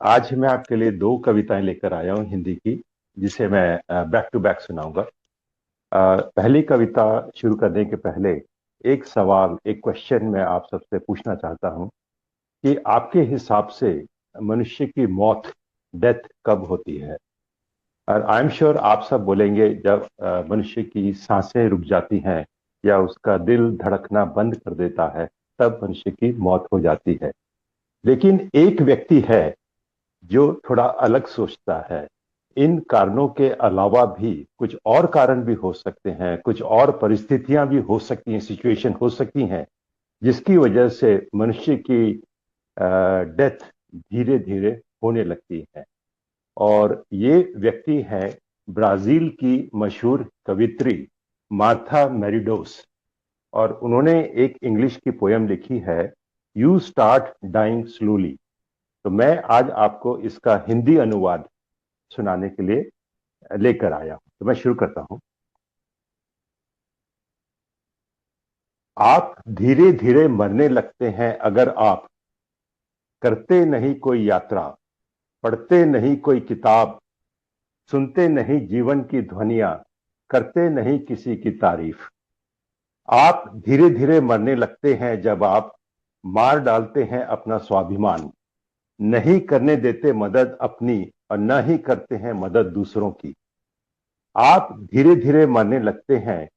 आज मैं आपके लिए दो कविताएं लेकर आया हूं हिंदी की, जिसे मैं बैक टू बैक सुनाऊंगा। पहली कविता शुरू करने के पहले एक सवाल, एक क्वेश्चन मैं आप सबसे पूछना चाहता हूं कि आपके हिसाब से मनुष्य की मौत, डेथ कब होती है? और आई एम श्योर आप सब बोलेंगे जब मनुष्य की सांसें रुक जाती हैं या उसका दिल धड़कना बंद कर देता है, तब मनुष्य की मौत हो जाती है। लेकिन एक व्यक्ति है जो थोड़ा अलग सोचता है। इन कारणों के अलावा भी कुछ और कारण भी हो सकते हैं, कुछ और परिस्थितियां भी हो सकती हैं, सिचुएशन हो सकती हैं, जिसकी वजह से मनुष्य की डेथ धीरे धीरे होने लगती है। और ये व्यक्ति है ब्राजील की मशहूर कवित्री मार्था मेरिडोस। और उन्होंने एक इंग्लिश की पोयम लिखी है, यू स्टार्ट डाइंग स्लोली। तो मैं आज आपको इसका हिंदी अनुवाद सुनाने के लिए लेकर आया हूं। तो मैं शुरू करता हूं। आप धीरे धीरे मरने लगते हैं अगर आप करते नहीं कोई यात्रा, पढ़ते नहीं कोई किताब, सुनते नहीं जीवन की ध्वनियां, करते नहीं किसी की तारीफ। आप धीरे धीरे मरने लगते हैं जब आप मार डालते हैं अपना स्वाभिमान, नहीं करने देते मदद अपनी और न ही करते हैं मदद दूसरों की। आप धीरे धीरे मरने लगते हैं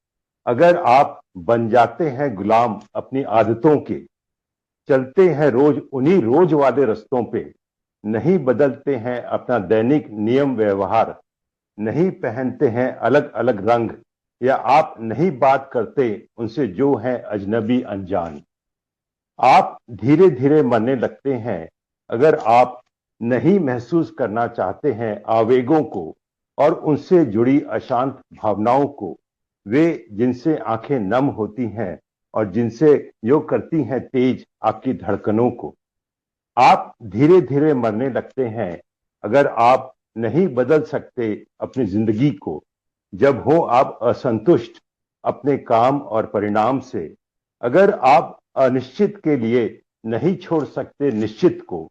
अगर आप बन जाते हैं गुलाम अपनी आदतों के, चलते हैं रोज उन्हीं रोज वाले रस्तों पे, नहीं बदलते हैं अपना दैनिक नियम व्यवहार, नहीं पहनते हैं अलग अलग रंग, या आप नहीं बात करते उनसे जो है अजनबी अनजान। आप धीरे धीरे मरने लगते हैं अगर आप नहीं महसूस करना चाहते हैं आवेगों को और उनसे जुड़ी अशांत भावनाओं को, वे जिनसे आंखें नम होती हैं और जिनसे जो करती हैं तेज आपकी धड़कनों को। आप धीरे धीरे मरने लगते हैं अगर आप नहीं बदल सकते अपनी जिंदगी को, जब हो आप असंतुष्ट अपने काम और परिणाम से, अगर आप अनिश्चित के लिए नहीं छोड़ सकते निश्चित को,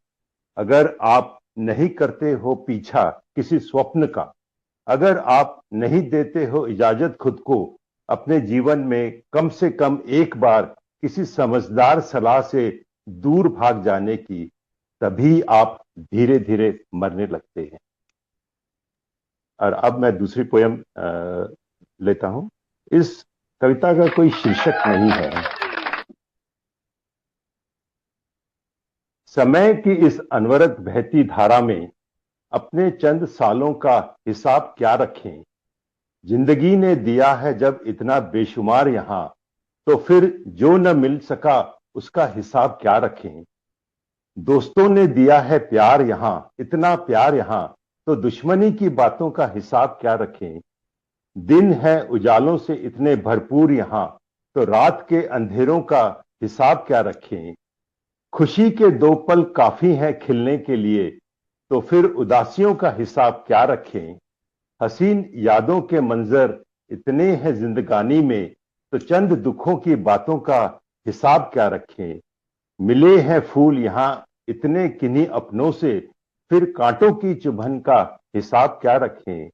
अगर आप नहीं करते हो पीछा किसी स्वप्न का, अगर आप नहीं देते हो इजाजत खुद को अपने जीवन में कम से कम एक बार किसी समझदार सलाह से दूर भाग जाने की, तभी आप धीरे धीरे मरने लगते हैं। और अब मैं दूसरी पोयम लेता हूं। इस कविता का कोई शीर्षक नहीं है। समय की इस अनवरत बहती धारा में अपने चंद सालों का हिसाब क्या रखें? जिंदगी ने दिया है जब इतना बेशुमार यहां, तो फिर जो न मिल सका उसका हिसाब क्या रखें? दोस्तों ने दिया है प्यार यहां, इतना प्यार यहां, तो दुश्मनी की बातों का हिसाब क्या रखें? दिन है उजालों से इतने भरपूर यहां, तो रात के अंधेरों का हिसाब क्या रखें? खुशी के दो पल काफी हैं खिलने के लिए, तो फिर उदासियों का हिसाब क्या रखें? हसीन यादों के मंजर इतने हैं जिंदगानी में, तो चंद दुखों की बातों का हिसाब क्या रखें? मिले हैं फूल यहां इतने किन्हीं अपनों से, फिर कांटों की चुभन का हिसाब क्या रखें?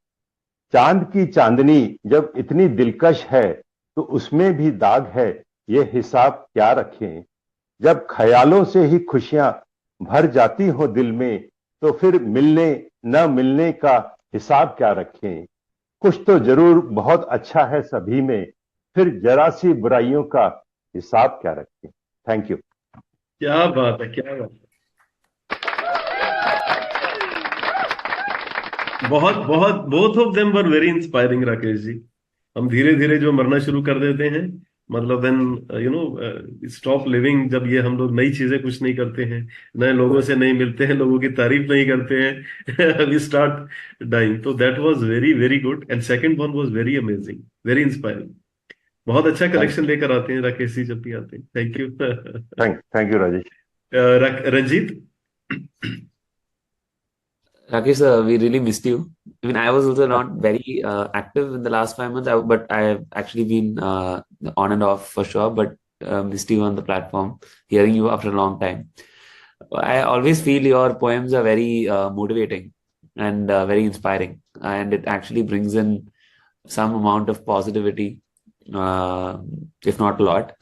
चांद की चांदनी जब इतनी दिलकश है, तो उसमें भी दाग है, ये हिसाब क्या रखें? जब ख्यालों से ही खुशियां भर जाती हो दिल में, तो फिर मिलने न मिलने का हिसाब क्या रखें? कुछ तो जरूर बहुत अच्छा है सभी में, फिर जरा सी बुराइयों का हिसाब क्या रखें? Thank you. क्या बात है, क्या बात है। बहुत बहुत both of them were very inspiring, Rakesh ji. हम धीरे धीरे जो मरना शुरू कर देते हैं, मतलब देन स्टॉप लिविंग, जब ये हम लोग नई चीजें कुछ नहीं करते हैं, नए लोगों से नहीं मिलते हैं, लोगों की तारीफ नहीं करते हैं, वी स्टार्ट डाइंग। तो that was very very good, and second one was very amazing, very inspiring. बहुत अच्छा थैंक कलेक्शन लेकर आते हैं राकेश जी जब भी आते हैं। Thank you. Thank you Rajesh. Ranjit. Rakesh, we really missed you. I mean, I was also not very active in the last 5 months, but I've actually been on and off for sure, but missed you on the platform, hearing you after a long time. I always feel your poems are very motivating and very inspiring, and it actually brings in some amount of positivity, uh, if not a lot.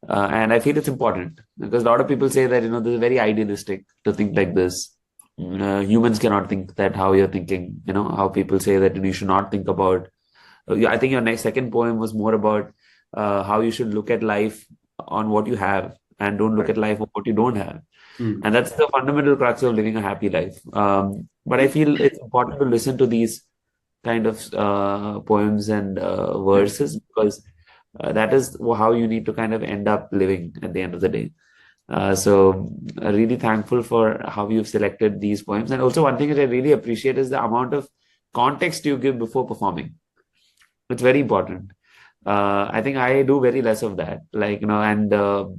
And I feel it's important because a lot of people say that, this is very idealistic to think like this. Humans cannot think that how you're thinking, how people say that you should not think about. I think your next second poem was more about how you should look at life on what you have and don't look Right. at life on what you don't have. Hmm. And that's the fundamental crux of living a happy life. But I feel it's important to listen to these kind of poems and verses because that is how you need to kind of end up living at the end of the day. So really thankful for how you've selected these poems. And also one thing that I really appreciate is the amount of context you give before performing. It's very important. I think I do very less of that. And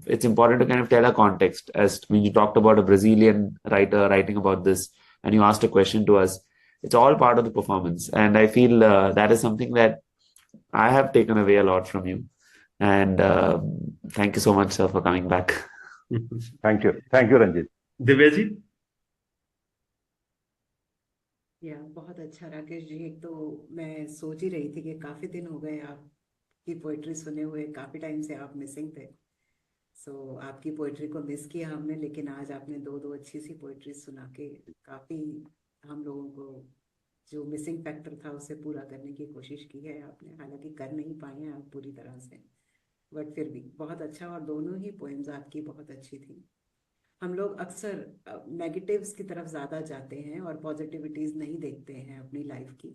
it's important to kind of tell a context. As when you talked about a Brazilian writer writing about this, and you asked a question to us, it's all part of the performance. And I feel that is something that I have taken away a lot from you. And thank you so much, sir, for coming back. Thank you. Thank you, Ranjit. Divya ji. या बहुत अच्छा राकेश जी। एक तो मैं सोच ही रही थी कि काफी दिन हो गए आपकी पोइट्री सुने हुए, काफी टाइम से आप मिसिंग थे। सो आपकी पोइट्री को मिस किया हमने, लेकिन आज आपने दो दो अच्छी सी पोइट्री सुना के काफी हम लोगों को जो मिसिंग फैक्टर था उसे पूरा करने की कोशिश की है आपने। हालांकि कर नहीं पाए हैं आप पूरी तरह से, बट फिर भी बहुत अच्छा। और दोनों ही पोएम्स आपकी बहुत अच्छी थी। हम लोग अक्सर नेगेटिव्स की तरफ ज़्यादा जाते हैं और पॉजिटिविटीज़ नहीं देखते हैं अपनी लाइफ की,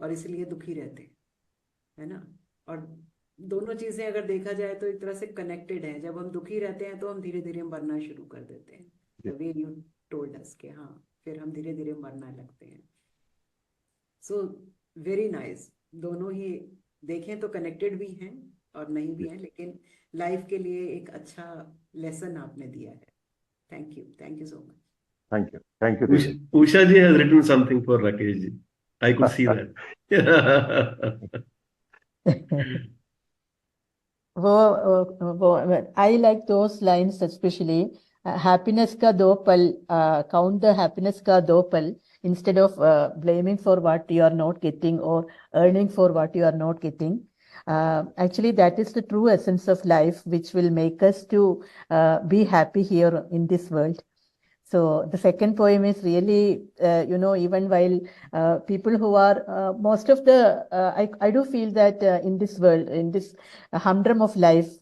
और इसलिए दुखी रहते हैं, है ना। और दोनों चीज़ें अगर देखा जाए तो एक तरह से कनेक्टेड है। जब हम दुखी रहते हैं तो हम धीरे धीरे मरना शुरू कर देते हैं। The way you told us के हाँ, फिर हम धीरे धीरे मरना लगते हैं। So very nice. दोनों ही देखें तो कनेक्टेड भी हैं और नहीं भी हैं, लेकिन लाइफ के लिए एक अच्छा लेसन आपने दिया है। Thank you. Thank you so much. Thank you. Thank you, Divya. Usha ji has written something for Rakesh ji. I could see that. I like those lines especially. Happiness ka do pal, count the happiness ka do pal, instead of blaming for what you are not getting or earning for what you are not getting. Actually, that is the true essence of life, which will make us to be happy here in this world. So the second poem is really, even while people who are most of the, I do feel that in this world, in this humdrum of life,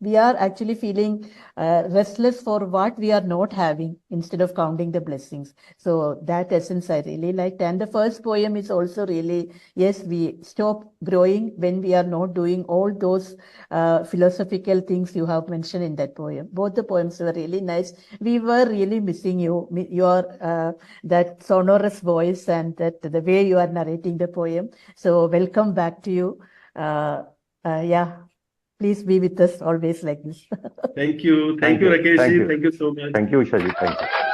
we are actually feeling restless for what we are not having instead of counting the blessings. So that essence I really liked. And the first poem is also really, yes, we stop growing when we are not doing all those philosophical things you have mentioned in that poem. Both the poems were really nice. We were really missing you, your that sonorous voice and that the way you are narrating the poem. So welcome back to you. Yeah. Please be with us always like this. Thank you. Thank you, Rakesh ji. Thank you so much. Thank you, Usha ji. Thank you.